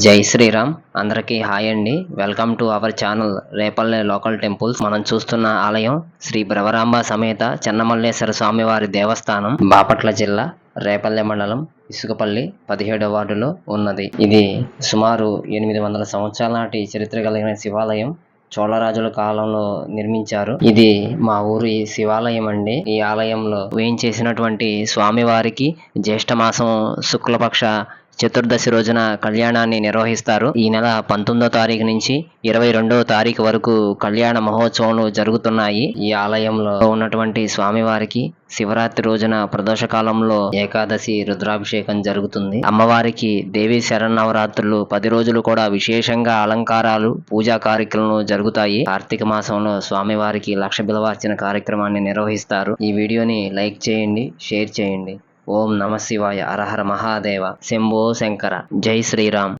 జై శ్రీరామ్. అందరికీ హాయ్ అండి. Welcome to our channel Repalle local temples. మనం చూస్తున్న ఆలయం శ్రీ భ్రవరాంబ సమేత చెన్నమల్లేశ్వర స్వామివారి దేవస్థానం, బాపట్ల జిల్లా రేపల్లె మండలం ఇసుకపల్లి 17వ వార్డులో ఉన్నది. ఇది సుమారు 800 సంవత్సరాల నాటి చరిత్ర కలిగిన శివాలయం. చోళరాజుల కాలంలో నిర్మించారు. ఇది మా ఊరి శివాలయం అండి. ఈ ఆలయంలో వేయించేసినటువంటి స్వామివారికి జ్యేష్ఠ మాసం శుక్లపక్ష చతుర్దశి రోజున కళ్యాణాన్ని నిర్వహిస్తారు. ఈ నెల 19వ తారీఖు నుంచి 22వ తారీఖు వరకు కళ్యాణ మహోత్సవాలు జరుగుతున్నాయి. ఈ ఆలయంలో ఉన్నటువంటి స్వామివారికి శివరాత్రి రోజున ప్రదోష కాలంలో ఏకాదశి రుద్రాభిషేకం జరుగుతుంది. అమ్మవారికి దేవి శరన్నవరాత్రులు 10 రోజులు కూడా విశేషంగా అలంకారాలు, పూజా కార్యక్రమాలు జరుగుతాయి. కార్తీక మాసంలో స్వామివారికి లక్ష బిలవార్చన కార్యక్రమాన్ని నిర్వహిస్తారు. ఈ వీడియోని లైక్ చేయండి, షేర్ చేయండి. ఓం నమ శివాయ. హర హర మహాదేవ. శంభో శంకర. జై శ్రీరామ్.